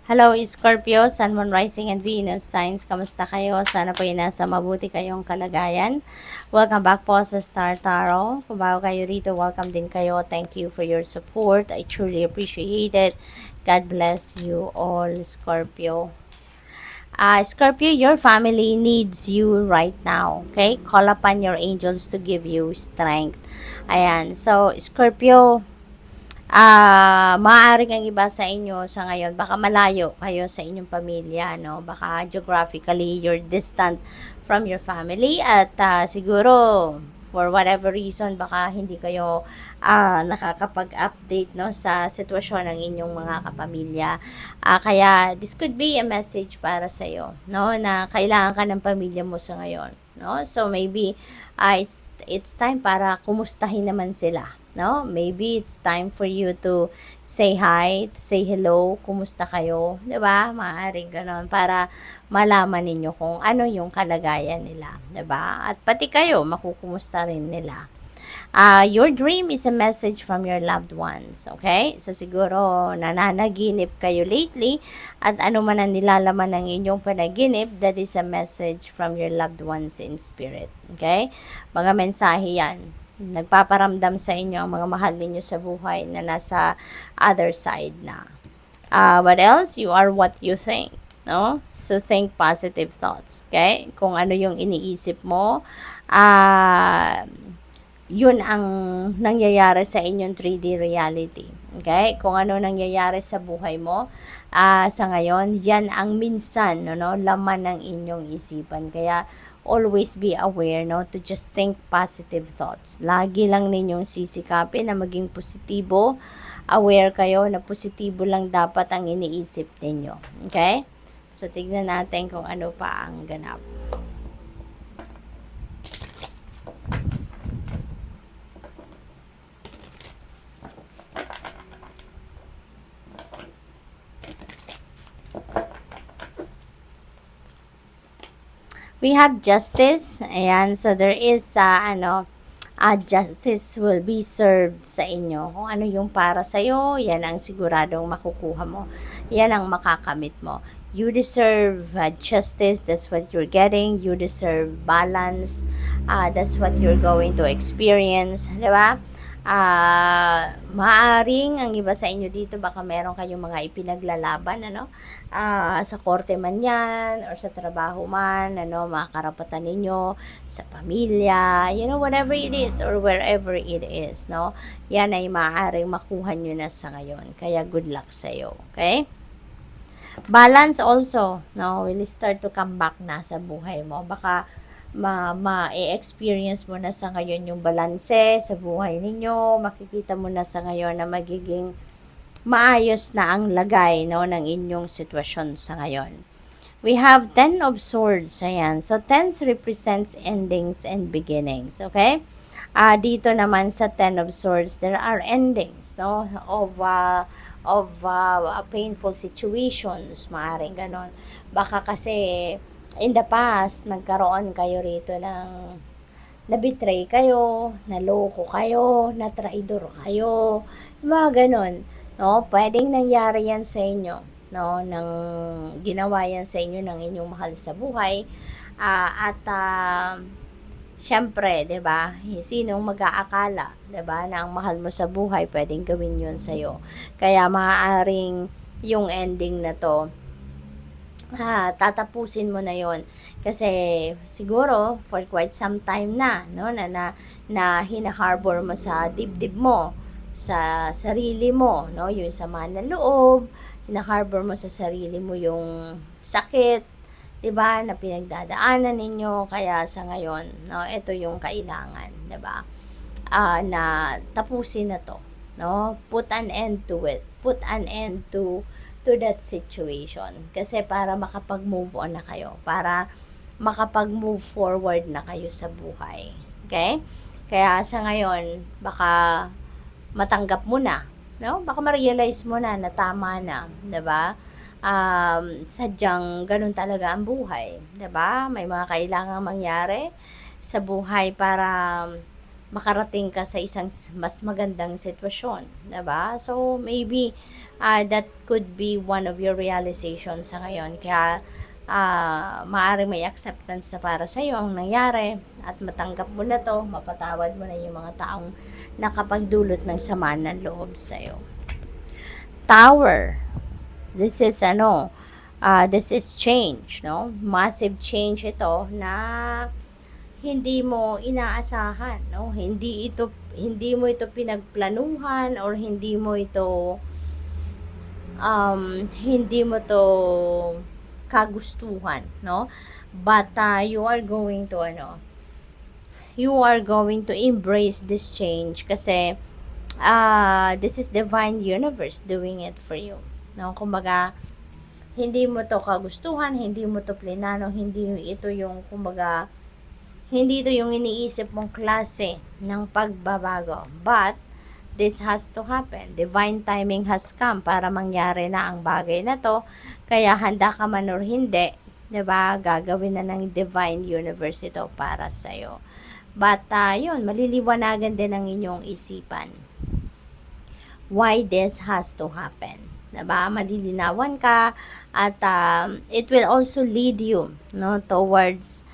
Hello, Scorpio, Sun, Moon, Rising, and Venus signs. Kamusta kayo? Sana po yung nasa mabuti kayong kalagayan. Welcome back po sa Star Tarot. Kung bago kayo rito, welcome din kayo. Thank you for your support. I truly appreciate it. God bless you all, Scorpio. Scorpio, your family needs you right now. Okay? Call upon your angels to give you strength. Ayan. So, Scorpio, maaaring ang iba sa inyo sa ngayon, baka malayo kayo sa inyong pamilya, no? Baka geographically you're distant from your family at siguro for whatever reason baka hindi kayo nakakapag-update no sa sitwasyon ng inyong mga kapamilya. Kaya this could be a message para sa iyo, no? Na kailangan ka ng pamilya mo sa ngayon, no? So maybe it's time para kumustahin naman sila, no? Maybe it's time for you to say hi, to say hello, kumusta kayo, 'di ba? Maaaring ganoon para malaman ninyo kung ano yung kalagayan nila, 'di ba? At pati kayo makukumusta rin nila. Your dream is a message from your loved ones, okay? So siguro nananaginip kayo lately at ano man ang nilalaman ng inyong panaginip, that is a message from your loved ones in spirit, okay? Mga mensahe yan. Nagpaparamdam sa inyo ang mga mahal ninyo sa buhay na nasa other side na. What else? You are what you think. No? So, think positive thoughts. Okay? Kung ano yung iniisip mo, uh, yun ang nangyayari sa inyong 3D reality. Okay? Kung ano nangyayari sa buhay mo, sa ngayon, yan ang minsan, laman ng inyong isipan. Kaya, always be aware, no, to just think positive thoughts. Lagi lang ninyong sisikapin na maging positibo. Aware kayo na positibo lang dapat ang iniisip ninyo. Okay? So, tignan natin kung ano pa ang ganap. We have justice. Ayan, so there is justice will be served sa inyo. Kung ano yung para sa iyo, yan ang siguradong makukuha mo. Yan ang makakamit mo. You deserve justice. That's what you're getting. You deserve balance. That's what you're going to experience. Diba? Maaring ang iba sa inyo dito baka meron kayong mga ipinaglalaban, sa korte man yan or sa trabaho man, mga karapatan ninyo sa pamilya, whatever it is or wherever it is, no? Yan ay maaaring makuha nyo na sa ngayon. Kaya good luck sa iyo, okay? Balance also, no, will start to come back na sa buhay mo. Baka ma-experience mo na sa ngayon yung balanse sa buhay ninyo. Makikita mo na sa ngayon na magiging maayos na ang lagay, no, ng inyong sitwasyon sa ngayon. We have 10 of Swords. Ayan. So, 10 represents endings and beginnings. Okay? Dito naman sa 10 of Swords, there are endings, no, of painful situations. Maaring ganon. Baka kasi in the past, nagkaroon kayo rito ng na-betray kayo, naloko kayo, na-traidor kayo, mga ganon. No? Pwedeng nangyari yan sa inyo. No? Nang ginawa yan sa inyo ng inyong mahal sa buhay. Syempre, 'di ba? Sinong mag-aakala, 'di ba, na ang mahal mo sa buhay pwedeng gawin 'yon sa iyo. Kaya maaaring yung ending na 'to tatapusin mo na yon kasi siguro for quite some time na, no, na hina-harbor mo sa dibdib mo, sa sarili mo, no, yung sama ng loob, hina-harbor mo sa sarili mo yung sakit, 'di ba, na pinagdadaanan ninyo. Kaya sa ngayon, no, ito yung kailangan, 'di ba, na tapusin na to, no, put an end to it, put an end to that situation. Kasi para makapag-move on na kayo. Para makapag-move forward na kayo sa buhay. Okay? Kaya sa ngayon, baka matanggap mo na. No? Baka ma-realize mo na na tama na. 'Di ba? Sadyang ganun talaga ang buhay. 'Di ba? May mga kailangang mangyari sa buhay para makarating ka sa isang mas magandang sitwasyon, 'di ba? So maybe that could be one of your realizations sa ngayon. Kaya, maaari may acceptance na para sa'yo ang nangyari at matanggap mo na to, mapatawad mo na yung mga taong nakapagdulot ng sama ng loob sa'yo. Tower. This is this is change, no? Massive change ito na hindi mo inaasahan, no? Hindi mo ito pinagplanuhan or hindi mo to kagustuhan, no? But you are going to embrace this change kasi this is divine universe doing it for you, no? Kumbaga, hindi mo to kagustuhan, hindi mo to plinano, hindi ito yung iniisip mong klase ng pagbabago. But this has to happen. Divine timing has come para mangyari na ang bagay na to. Kaya handa ka man or hindi, 'di ba? Gagawin na ng divine universe ito para sa iyo. But yun, maliliwanagan din ang inyong isipan. Why this has to happen. Diba? Malilinawan ka at it will also lead you, no, towards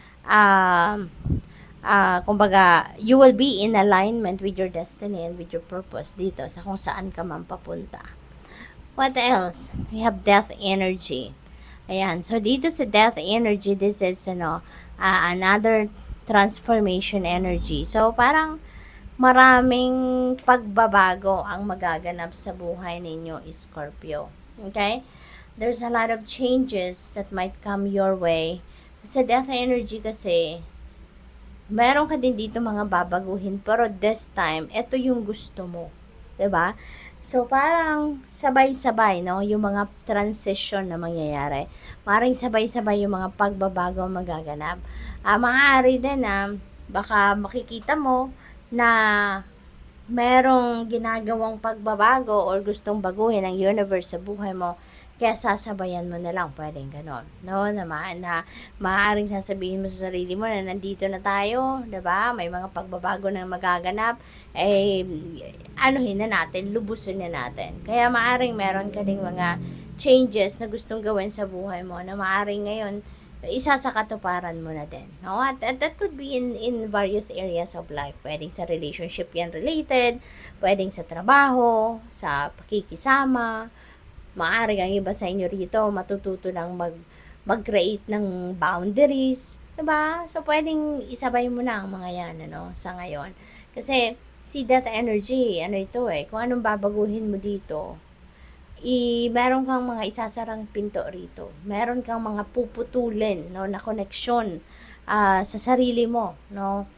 kumbaga, you will be in alignment with your destiny and with your purpose dito sa kung saan ka man papunta. What else? We have death energy. Ayan. So, dito sa death energy, this is, another transformation energy. So, parang maraming pagbabago ang magaganap sa buhay ninyo, Scorpio. Okay? There's a lot of changes that might come your way. Sa death energy kasi, meron ka din dito mga babaguhin, pero this time, ito yung gusto mo. 'Di ba? So, parang sabay-sabay, no? Yung mga transition na mangyayari. Maring sabay-sabay yung mga pagbabago magaganap. Maaari din na baka makikita mo na merong ginagawang pagbabago or gustong baguhin ng universe sa buhay mo, kaya sasabayan mo na lang, pwedeng ganon, no? Na maaaring sasabihin mo sa sarili mo na nandito na tayo, 'di ba? May mga pagbabago na magaganap, anuhin na natin, lubusin na natin. Kaya maaaring meron ka ding mga changes na gustong gawin sa buhay mo na maaaring ngayon isa sa katuparan mo na din, no? At that could be in various areas of life. Pwedeng sa relationship yan related, pwedeng sa trabaho, sa pakikisama. Maaari ang iba sa inyo rito matututo ng mag-create ng boundaries, 'di ba? So pwedeng isabay mo na ang mga 'yan, sa ngayon. Kasi si death energy, ito kung anong babaguhin mo dito, meron kang mga isasarang pinto rito. Meron kang mga puputulin, no, na koneksyon sa sarili mo, no,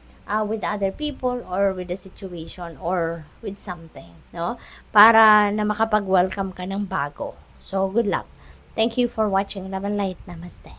with other people or with the situation or with something, no, para na makapag-welcome ka ng bago. So, good luck. Thank you for watching. Love and light. Namaste.